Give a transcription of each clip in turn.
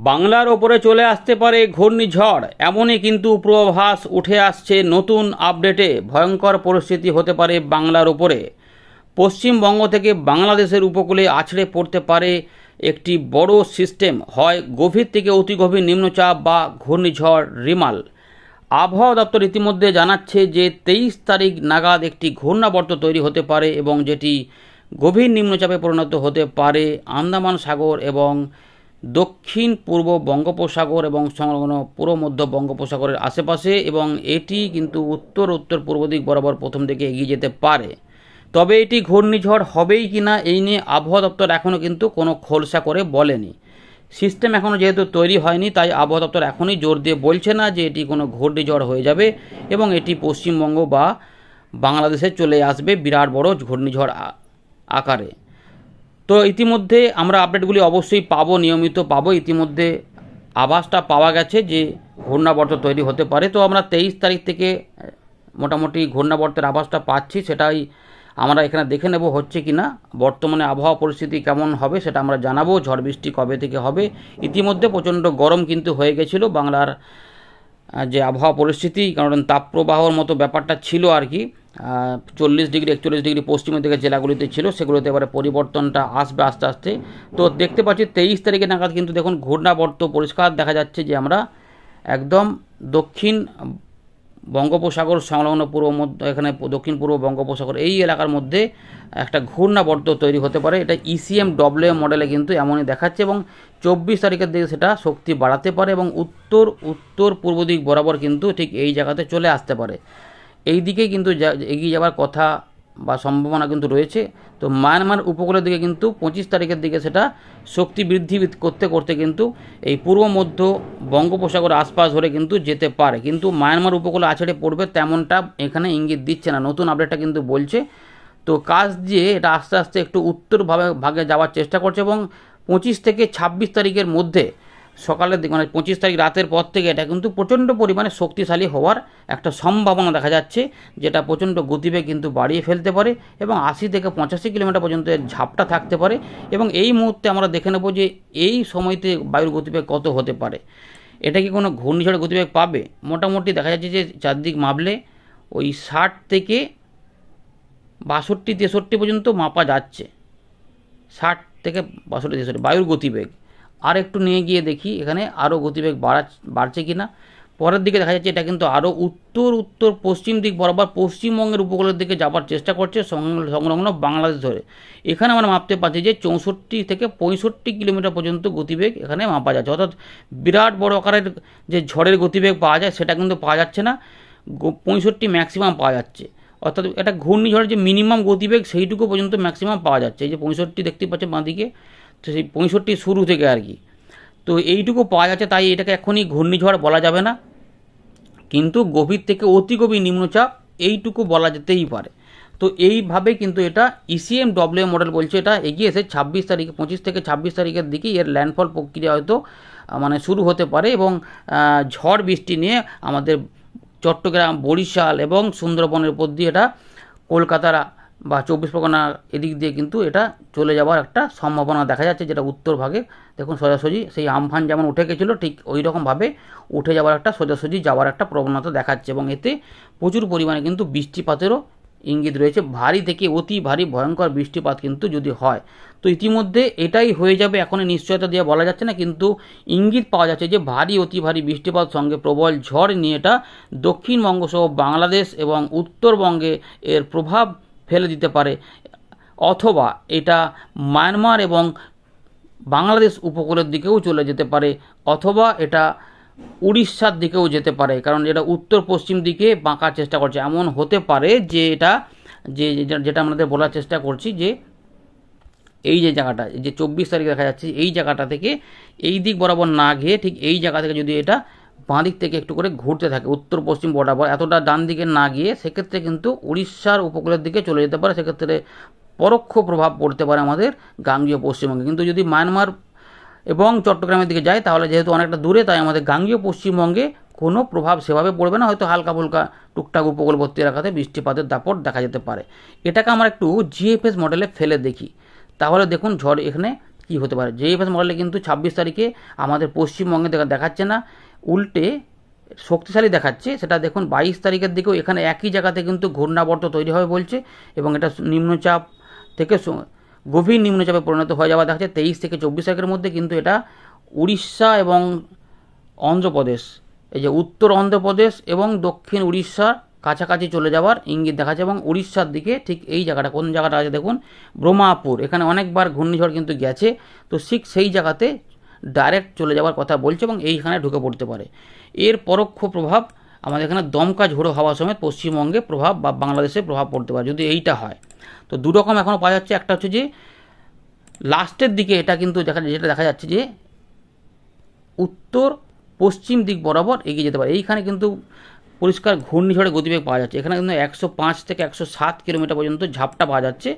বাংলার ওপরে চলে আসতে পারে ঘূর্ণিঝড়, এমনই কিন্তু পূর্বাভাস উঠে আসছে নতুন আপডেটে। ভয়ঙ্কর পরিস্থিতি হতে পারে বাংলার ওপরে। পশ্চিমবঙ্গ থেকে বাংলাদেশের উপকূলে আছড়ে পড়তে পারে একটি বড় সিস্টেম, হয় গভীর থেকে অতি গভীর নিম্নচাপ বা ঘূর্ণিঝড় রিমাল। আবহাওয়া দপ্তর ইতিমধ্যে জানাচ্ছে যে 23 তারিখ নাগাদ একটি ঘূর্ণাবর্ত তৈরি হতে পারে এবং যেটি গভীর নিম্নচাপে পরিণত হতে পারে আন্দামান সাগর এবং দক্ষিণ পূর্ব বঙ্গোপসাগর এবং সংলগ্ন পূর্ব মধ্য বঙ্গোপসাগরের আশেপাশে, এবং এটি কিন্তু উত্তর উত্তর পূর্ব দিক বরাবর প্রথম দিকে এগিয়ে যেতে পারে। তবে এটি ঘূর্ণিঝড় হবেই কিনা এই নিয়ে আবহাওয়া দপ্তর এখনও কিন্তু কোনো খোলসা করে বলেনি। সিস্টেম এখনও যেহেতু তৈরি হয়নি, তাই আবহাওয়া দপ্তর এখনই জোর দিয়ে বলছে না যে এটি কোনো ঘূর্ণিঝড় হয়ে যাবে এবং এটি পশ্চিমবঙ্গ বা বাংলাদেশে চলে আসবে বিরাট বড় ঘূর্ণিঝড় আকারে। তো ইতিমধ্যে আমরা আপডেটগুলি অবশ্যই পাবো, নিয়মিত পাবো। ইতিমধ্যে আভাসটা পাওয়া গেছে যে ঘূর্ণাবর্ত তৈরি হতে পারে। তো আমরা 23 তারিখ থেকে মোটামুটি ঘূর্ণাবর্তের আভাসটা পাচ্ছি, সেটাই আমরা এখানে দেখে নেব হচ্ছে কি না। বর্তমানে আবহাওয়া পরিস্থিতি কেমন হবে সেটা আমরা জানাবো। ঝড় বৃষ্টি কবে থেকে হবে। ইতিমধ্যে প্রচণ্ড গরম কিন্তু হয়ে গেছিলো বাংলার যে আবহাওয়া পরিস্থিতি, কারণ তাপপ্রবাহর মতো ব্যাপারটা ছিল আর কি। 40 ডিগ্রি 41 ডিগ্রি পশ্চিমের দিকে জেলাগুলিতে ছিল, সেগুলোতে এবারে পরিবর্তনটা আসবে আস্তে আস্তে। তো দেখতে পাচ্ছি 23 তারিখে নাগাদ কিন্তু দেখুন ঘূর্ণাবর্ত পরিষ্কার দেখা যাচ্ছে যে আমরা একদম দক্ষিণ বঙ্গোপসাগর সংলগ্ন পূর্ব মধ্য, এখানে দক্ষিণ পূর্ব বঙ্গোপসাগর এই এলাকার মধ্যে একটা ঘূর্ণাবর্ত তৈরি হতে পারে। এটা ECMWM মডেলে কিন্তু এমনই দেখাচ্ছে এবং 24 তারিখের দিকে সেটা শক্তি বাড়াতে পারে এবং উত্তর উত্তর পূর্ব দিক বরাবর কিন্তু ঠিক এই জায়গাতে চলে আসতে পারে। এই দিকে কিন্তু এগিয়ে যাওয়ার কথা বা সম্ভাবনা কিন্তু রয়েছে। তো মায়ানমার উপকূলের দিকে কিন্তু 25 তারিখের দিকে সেটা শক্তি বৃদ্ধি করতে করতে কিন্তু এই পূর্ব মধ্য বঙ্গোপসাগর আশপাশ ধরে কিন্তু যেতে পারে, কিন্তু মায়ানমার উপকূলে আছড়ে পড়বে তেমনটা এখানে ইঙ্গিত দিচ্ছে না। নতুন আপডেটটা কিন্তু বলছে তো কাজ দিয়ে এটা আস্তে আস্তে একটু উত্তর ভাগে যাওয়ার চেষ্টা করছে এবং 25 থেকে 26 তারিখের মধ্যে সকালের দিকে, মানে 25 তারিখ রাতের পর থেকে এটা কিন্তু প্রচণ্ড পরিমাণে শক্তিশালী হওয়ার একটা সম্ভাবনা দেখা যাচ্ছে, যেটা প্রচণ্ড গতিবেগ কিন্তু বাড়িয়ে ফেলতে পারে এবং 80 থেকে 85 কিলোমিটার পর্যন্ত এর ঝাপটা থাকতে পারে। এবং এই মুহূর্তে আমরা দেখে নেব যে এই সময়তে বায়ুর গতিবেগ কত হতে পারে। এটা কি কোনো ঘূর্ণিঝড়ের গতিবেগ পাবে? মোটামুটি দেখা যাচ্ছে যে চারদিক মাপলে ওই 60 থেকে 62 63 পর্যন্ত মাপা যাচ্ছে। 60 থেকে 62 63 বায়ুর গতিবেগ। আর একটু নিয়ে গিয়ে দেখি এখানে আরও গতিবেগ বাড়ছে কি না। পরের দিকে দেখা যাচ্ছে এটা কিন্তু আরও উত্তর উত্তর পশ্চিম দিক বরাবর পশ্চিমবঙ্গের উপকূলের দিকে যাবার চেষ্টা করছে সংলগ্ন বাংলাদেশ ধরে। এখানে আমরা মাপতে পারছি যে 64 থেকে 65 কিলোমিটার পর্যন্ত গতিবেগ এখানে মাপা যাচ্ছে। অর্থাৎ বিরাট বড় আকারের যে ঝড়ের গতিবেগ পাওয়া যায় সেটা কিন্তু পাওয়া যাচ্ছে না, 65 ম্যাক্সিমাম পাওয়া যাচ্ছে। অর্থাৎ একটা ঘূর্ণিঝড়ের যে মিনিমাম গতিবেগ সেইটুকু পর্যন্ত ম্যাক্সিমাম পাওয়া যাচ্ছে। এই যে 65 দেখতে পাচ্ছেন বাঁদিকে, তো সেই 65 শুরু থেকে আর কি। তো এইটুকু পাওয়া যাচ্ছে, তাই এটাকে এখনই ঘূর্ণিঝড় বলা যাবে না, কিন্তু গভীর থেকে অতি গভীর নিম্নচাপ এইটুকু বলা যেতেই পারে। তো এইভাবে কিন্তু এটা ECMWM মডেল বলছে এটা এগিয়ে এসে 26 তারিখে 25 থেকে 26 তারিখের দিকে এর ল্যান্ডফল প্রক্রিয়া হয়তো মানে শুরু হতে পারে এবং ঝড় বৃষ্টি নিয়ে আমাদের চট্টগ্রাম, বরিশাল এবং সুন্দরবনের উপর দিয়ে এটা কলকাতার বা 24 পরগনা এদিক দিয়ে কিন্তু এটা চলে যাওয়ার একটা সম্ভাবনা দেখা যাচ্ছে, যেটা উত্তর ভাগে দেখুন সোজাসুজি সেই আমফান যেমন উঠে গেছিলো ঠিক ওই রকমভাবে উঠে যাওয়ার একটা সোজাসুজি যাওয়ার একটা প্রবণতা দেখাচ্ছে এবং এতে প্রচুর পরিমাণে কিন্তু বৃষ্টিপাতেরও ইঙ্গিত রয়েছে। ভারী থেকে অতি ভারী ভয়ঙ্কর বৃষ্টিপাত কিন্তু যদি হয়, তো ইতিমধ্যে এটাই হয়ে যাবে এখনই নিশ্চয়তা দিয়ে বলা যাচ্ছে না, কিন্তু ইঙ্গিত পাওয়া যাচ্ছে যে ভারী অতি ভারী বৃষ্টিপাত সঙ্গে প্রবল ঝড় নিয়ে এটা দক্ষিণবঙ্গ সহ বাংলাদেশ এবং উত্তরবঙ্গে এর প্রভাব ফেলে দিতে পারে, অথবা এটা মায়ানমার এবং বাংলাদেশ উপকূলের দিকেও চলে যেতে পারে, অথবা এটা উড়িষ্যার দিকেও যেতে পারে, কারণ এটা উত্তর পশ্চিম দিকে বাঁকার চেষ্টা করছে। এমন হতে পারে যে এটা যেটা আমাদের বলার চেষ্টা করছি যে এই যে জায়গাটা যে 24 তারিখ দেখা যাচ্ছে এই জায়গাটা থেকে এই দিক বরাবর না গিয়ে ঠিক এই জায়গা থেকে যদি এটা বাঁ দিক থেকে একটু করে ঘুরতে থাকে উত্তর পশ্চিম বরাবর, এতটা ডান দিকে না গিয়ে সেক্ষেত্রে কিন্তু উড়িষ্যার উপকূলের দিকে চলে যেতে পারে। সেক্ষেত্রে পরোক্ষ প্রভাব পড়তে পারে আমাদের গাঙ্গেয় পশ্চিমবঙ্গে। কিন্তু যদি মায়ানমার এবং চট্টগ্রামের দিকে যায় তাহলে যেহেতু অনেকটা দূরে, তাই আমাদের গাঙ্গেয় পশ্চিমবঙ্গে কোনো প্রভাব সেভাবে পড়বে না, হয়তো হালকা ফুলকা টুকটাক উপকূলবর্তী এলাকাতে বৃষ্টিপাতের দাপট দেখা যেতে পারে। এটাকে আমরা একটু GFS মডেলে ফেলে দেখি, তাহলে দেখুন ঝড় এখানে কি হতে পারে। জিএফএস মডেলে কিন্তু 26 তারিখে আমাদের পশ্চিমবঙ্গে দেখাচ্ছে না, উল্টে শক্তিশালী দেখাচ্ছে। সেটা দেখুন 22 তারিখের দিকেও এখানে একই জায়গাতে কিন্তু ঘূর্ণাবর্ত তৈরি হবে বলছে, এবং এটা নিম্নচাপ থেকে গভীর নিম্নচাপে পরিণত হয়ে যাওয়া দেখাচ্ছে 23 থেকে 24 তারিখের মধ্যে। কিন্তু এটা উড়িষ্যা এবং অন্ধ্রপ্রদেশ, এই যে উত্তর অন্ধ্রপ্রদেশ এবং দক্ষিণ উড়িষ্যার কাছাকাছি চলে যাওয়ার ইঙ্গিত দেখাচ্ছে। এবং উড়িষ্যার দিকে ঠিক এই জায়গাটা, কোন জায়গাটা আছে দেখুন, ব্রহ্মাপুর, এখানে অনেকবার ঘূর্ণিঝড় কিন্তু গেছে, তো ঠিক সেই জায়গাতে ডাইরেক্ট চলে যাওয়ার কথা বলছে এবং এইখানে ঢুকে পড়তে পারে। এর পরোক্ষ প্রভাব আমাদের এখানে দমকা ঝোড়ো হাওয়া সমেত পশ্চিমবঙ্গে প্রভাব বা বাংলাদেশে প্রভাব পড়তে পারে যদি এইটা হয়। তো দুরকম এখনও পাওয়া যাচ্ছে। একটা হচ্ছে যে লাস্টের দিকে এটা কিন্তু যেটা দেখা যাচ্ছে যে উত্তর পশ্চিম দিক বরাবর এগিয়ে যেতে পারে। এইখানে কিন্তু পরিষ্কার ঘূর্ণিঝড়ের গতিবেগ পাওয়া যাচ্ছে। এখানে কিন্তু 105 থেকে 107 কিলোমিটার পর্যন্ত ঝাপটা পাওয়া যাচ্ছে,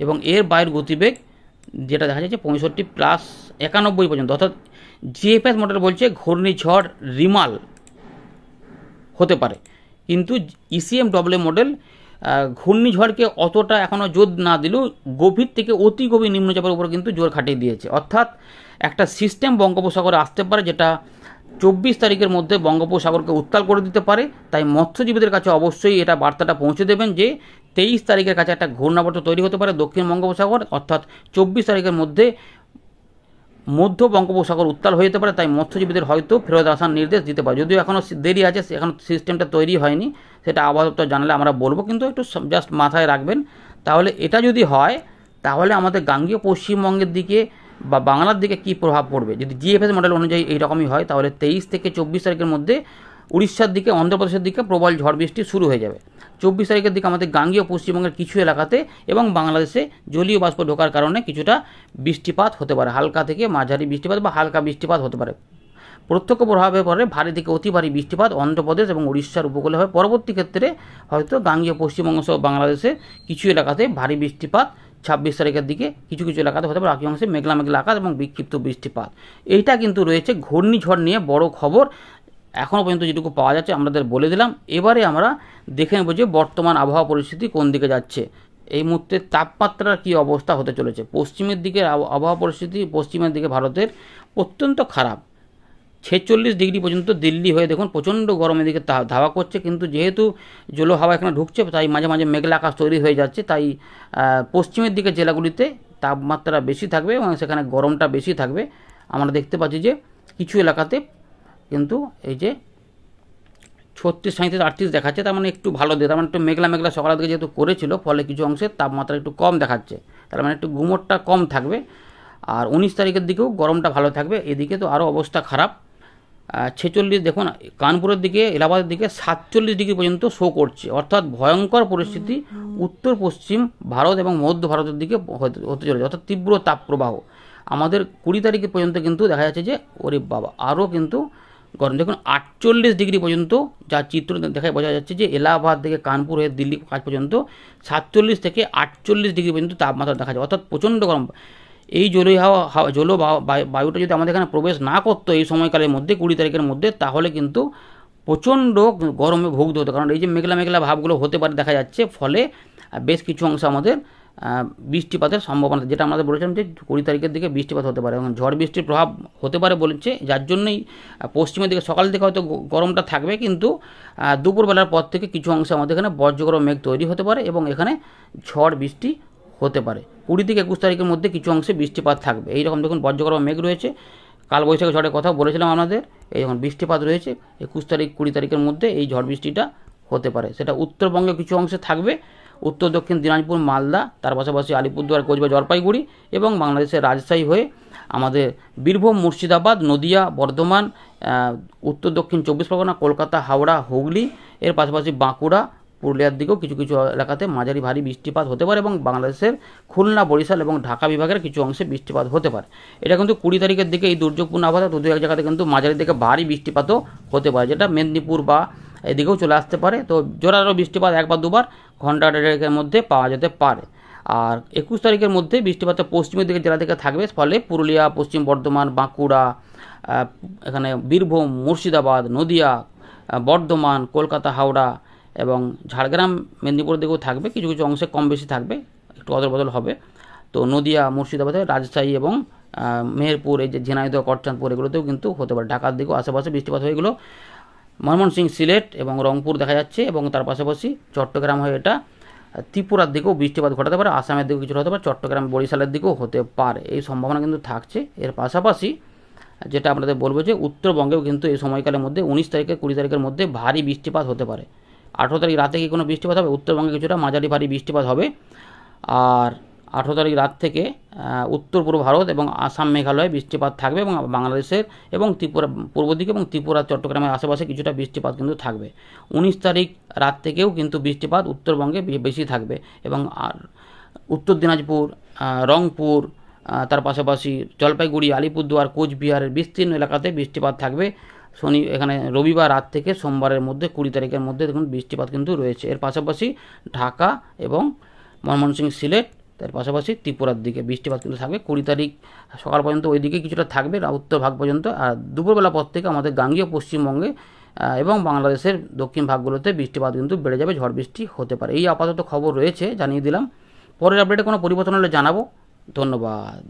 এবং এর বায়ুর গতিবেগ যেটা দেখা যাচ্ছে 65 প্লাস 91 পর্যন্ত। অর্থাৎ জিএফএস মডেল বলছে ঘূর্ণিঝড় রিমাল হতে পারে, কিন্তু ইসিএমডব্লিউ মডেল ঘূর্ণিঝড়কে অতটা এখনও জোর না দিলেও গভীর থেকে অতি গভীর নিম্নচাপের উপর কিন্তু জোর খাটিয়ে দিয়েছে। অর্থাৎ একটা সিস্টেম বঙ্গোপসাগরে আসতে পারে, যেটা 24 তারিখের মধ্যে বঙ্গোপসাগরকে উত্তাল করে দিতে পারে। তাই মৎস্যজীবীদের কাছে অবশ্যই এটা বার্তাটা পৌঁছে দেবেন যে 23 তারিখের কাছে একটা ঘূর্ণাবর্ত তৈরি হতে পারে দক্ষিণ বঙ্গোপসাগর, অর্থাৎ 24 তারিখের মধ্যে মধ্য বঙ্গোপসাগর উত্তাল হয়ে যেতে পারে। তাই মৎস্যজীবীদের হয়তো ফেরত আসার নির্দেশ দিতে পারে, যদিও এখনও দেরি আছে, এখন সিস্টেমটা তৈরি হয়নি, সেটা আবহাওয়া দপ্তর জানালে আমরা বলবো, কিন্তু একটু জাস্ট মাথায় রাখবেন। তাহলে এটা যদি হয়, তাহলে আমাদের গাঙ্গেয় পশ্চিমবঙ্গের দিকে বা বাংলার দিকে কি প্রভাব পড়বে। যদি জিএফএস মডেল অনুযায়ী এইরকমই হয়, তাহলে 23 থেকে 24 তারিখের মধ্যে উড়িষ্যার দিকে, অন্ধ্রপ্রদেশের দিকে প্রবল ঝড় বৃষ্টি শুরু হয়ে যাবে। 24 তারিখের দিকে আমাদের গাঙ্গেয় পশ্চিমবঙ্গের কিছু এলাকাতে এবং বাংলাদেশে জলীয় বাষ্প ঢোকার কারণে কিছুটা বৃষ্টিপাত হতে পারে, হালকা থেকে মাঝারি বৃষ্টিপাত বা হালকা বৃষ্টিপাত হতে পারে। প্রত্যক্ষ প্রভাবের পরে ভারী থেকে অতি ভারী বৃষ্টিপাত অন্ধ্রপ্রদেশ এবং উড়িষ্যার উপকূলে হয়। পরবর্তী ক্ষেত্রে হয়তো গাঙ্গেয় পশ্চিমবঙ্গ সহ বাংলাদেশে কিছু এলাকাতে ভারী বৃষ্টিপাত 26 তারিখের দিকে কিছু কিছু এলাকাতে হতে পারে, বাকি অংশে মেঘলা মেঘলা আকাশ এবং বিক্ষিপ্ত বৃষ্টিপাত। এইটা কিন্তু রয়েছে ঘূর্ণিঝড় নিয়ে বড় খবর এখনও পর্যন্ত যেটুকু পাওয়া যাচ্ছে আমাদের বলে দিলাম। এবারে আমরা দেখে নেব যে বর্তমান আবহাওয়া পরিস্থিতি কোন দিকে যাচ্ছে, এই মুহূর্তে তাপমাত্রার কী অবস্থা হতে চলেছে। পশ্চিমের দিকে আবহাওয়া পরিস্থিতি, পশ্চিমের দিকে ভারতের অত্যন্ত খারাপ, 46 ডিগ্রি পর্যন্ত দিল্লি হয়ে দেখুন প্রচণ্ড গরমের দিকে ধাওয়া করছে। কিন্তু যেহেতু জলো হাওয়া এখানে ঢুকছে, তাই মাঝে মাঝে মেঘলা আকাশ তৈরি হয়ে যাচ্ছে, তাই পশ্চিমের দিকে জেলাগুলিতে তাপমাত্রা বেশি থাকবে এবং সেখানে গরমটা বেশি থাকবে। আমরা দেখতে পাচ্ছি যে কিছু এলাকাতে কিন্তু এই যে 36, 37, 38 দেখাচ্ছে, তার মানে একটু ভালো দিয়ে, তার মানে একটু মেঘলা মেঘলা সকালের দিকে যেহেতু করেছিল, ফলে কিছু অংশে তাপমাত্রা একটু কম দেখাচ্ছে, তার মানে একটু গুমোটটা কম থাকবে। আর 19 তারিখের দিকেও গরমটা ভালো থাকবে। এদিকে তো আরও অবস্থা খারাপ, 46 দেখুন কানপুরের দিকে, এলাহাবাদের দিকে 47 ডিগ্রি পর্যন্ত শো করছে। অর্থাৎ ভয়ঙ্কর পরিস্থিতি উত্তর পশ্চিম ভারত এবং মধ্য ভারতের দিকে হতে চলেছে, অর্থাৎ তীব্র তাপপ্রবাহ। আমাদের 20 তারিখ পর্যন্ত কিন্তু দেখা যাচ্ছে যে ওরে বাবা আরও কিন্তু গরম। দেখুন 48 ডিগ্রি পর্যন্ত যা চিত্র দেখায় বোঝা যাচ্ছে যে এলাহাবাদ থেকে কানপুর হয়ে দিল্লি কাজ পর্যন্ত 47 থেকে 48 ডিগ্রি পর্যন্ত তাপমাত্রা দেখা যায়, অর্থাৎ প্রচণ্ড গরম। এই বায়ুটা যদি আমাদের এখানে প্রবেশ না করতো এই সময়কালের মধ্যে 20 তারিখের মধ্যে, তাহলে কিন্তু প্রচণ্ড গরমে ভুগতে হতো। কারণ এই যে মেঘলা মেঘলা ভাবগুলো হতে পারে দেখা যাচ্ছে, ফলে বেশ কিছু অংশ আমাদের বৃষ্টিপাতের সম্ভাবনা, যেটা আমাদের বলেছিলাম যে 20 তারিখের দিকে বৃষ্টিপাত হতে পারে এবং ঝড় বৃষ্টির প্রভাব হতে পারে বলেছে। যার জন্যই পশ্চিমের দিকে সকাল থেকে হয়তো গরমটা থাকবে, কিন্তু দুপুরবেলার পর থেকে কিছু অংশে আমাদের এখানে বজ্রগর্ভ মেঘ তৈরি হতে পারে এবং এখানে ঝড় বৃষ্টি হতে পারে। 20 থেকে 21 তারিখের মধ্যে কিছু অংশে বৃষ্টিপাত থাকবে। এইরকম দেখুন বজ্রগর্ভ মেঘ রয়েছে, কালবৈশাখী ঝড়ের কথা বলেছিলাম আমাদের, এই যখন বৃষ্টিপাত রয়েছে 21 তারিখ 20 তারিখের মধ্যে এই ঝড় বৃষ্টিটা হতে পারে। সেটা উত্তরবঙ্গে কিছু অংশে থাকবে, উত্তর দক্ষিণ দিনাজপুর, মালদা, তার পাশাপাশি আলিপুরদুয়ার, কোচবিহার, জলপাইগুড়ি এবং বাংলাদেশের রাজশাহী হয়ে আমাদের বীরভূম, মুর্শিদাবাদ, নদিয়া, বর্ধমান, উত্তর দক্ষিণ 24 পরগনা, কলকাতা, হাওড়া, হুগলি, এর পাশাপাশি বাঁকুড়া, পুরুলিয়ার দিকেও কিছু কিছু এলাকাতে মাঝারি ভারী বৃষ্টিপাত হতে পারে এবং বাংলাদেশের খুলনা, বরিশাল এবং ঢাকা বিভাগের কিছু অংশে বৃষ্টিপাত হতে পারে। এটা কিন্তু 20 তারিখের দিকে এই দুর্যোগপূর্ণ আবহাওয়া দু এক জায়গাতে কিন্তু মাঝারি থেকে ভারী বৃষ্টিপাতও হতে পারে, যেটা মেদিনীপুর বা এদিকেও চলে আসতে পারে। তো জোরালো বৃষ্টিপাত একবার দুবার ঘন্টা দেড়েকের মধ্যে পাওয়া যেতে পারে। আর 21 তারিখের মধ্যে বৃষ্টিপাতটা পশ্চিমের দিকে জেলা থেকে থাকবে, ফলে পুরুলিয়া, পশ্চিম বর্ধমান, বাঁকুড়া, এখানে বীরভূম, মুর্শিদাবাদ, নদিয়া, বর্ধমান, কলকাতা, হাওড়া এবং ঝাড়গ্রাম, মেদিনীপুরের দিকেও থাকবে, কিছু কিছু অংশে কম বেশি থাকবে, একটু অদল বদল হবে। তো নদিয়া, মুর্শিদাবাদে, রাজশাহী এবং মেহেরপুর, এই যে ঝিনাইদহ, করচাঁদপুর, এগুলোতেও কিন্তু হতে পারে। ঢাকার দিকেও আশেপাশে বৃষ্টিপাত হয়ে গেলো। ময়মনসিংহ, সিলেট এবং রংপুর দেখা যাচ্ছে, এবং তার পাশাপাশি চট্টগ্রাম হয়ে এটা ত্রিপুরার দিকেও বৃষ্টিপাত ঘটাতে পারে, আসামের দিকেও কিছুটা হতে পারে, চট্টগ্রাম, বরিশালের দিকেও হতে পারে, এই সম্ভাবনা কিন্তু থাকছে। এর পাশাপাশি যেটা আপনাদের বলবো যে উত্তরবঙ্গেও কিন্তু এই সময়কালের মধ্যে 19 থেকে 20 তারিখের মধ্যে ভারী বৃষ্টিপাত হতে পারে। 18 তারিখ রাতে কি কোনো বৃষ্টিপাত হবে? উত্তরবঙ্গে কিছুটা মাঝারি ভারী বৃষ্টিপাত হবে। আর 18 তারিখ রাত থেকে উত্তর পূর্ব ভারত এবং আসাম, মেঘালয়ে বৃষ্টিপাত থাকবে, এবং বাংলাদেশের এবং ত্রিপুরা পূর্ব দিকে এবং ত্রিপুরা, চট্টগ্রামের আশেপাশে কিছুটা বৃষ্টিপাত কিন্তু থাকবে। 19 তারিখ রাত থেকেও কিন্তু বৃষ্টিপাত উত্তরবঙ্গে বেশি থাকবে, এবং আর উত্তর দিনাজপুর, রংপুর, তার পাশাপাশি জলপাইগুড়ি, আলিপুরদুয়ার, কোচবিহারের বিস্তীর্ণ এলাকাতে বৃষ্টিপাত থাকবে। এখানে রবিবার রাত থেকে সোমবারের মধ্যে 20 তারিখের মধ্যে দেখুন বৃষ্টিপাত কিন্তু রয়েছে। এর পাশাপাশি ঢাকা এবং ময়মনসিংহ, সিলেট, তার পাশাপাশি ত্রিপুরার দিকে বৃষ্টিপাত কিন্তু থাকবে 20 তারিখ সকাল পর্যন্ত, ওই দিকে কিছুটা থাকবে উত্তর ভাগ পর্যন্ত। আর দুপুরবেলা পর থেকে আমাদের গাঙ্গেয় পশ্চিমবঙ্গে এবং বাংলাদেশের দক্ষিণ ভাগগুলোতে বৃষ্টিপাত কিন্তু বেড়ে যাবে, ঝড় বৃষ্টি হতে পারে। এই আপাতত খবর রয়েছে, জানিয়ে দিলাম। পরের আপডেটে কোনো পরিবর্তন হলে জানাবো। ধন্যবাদ।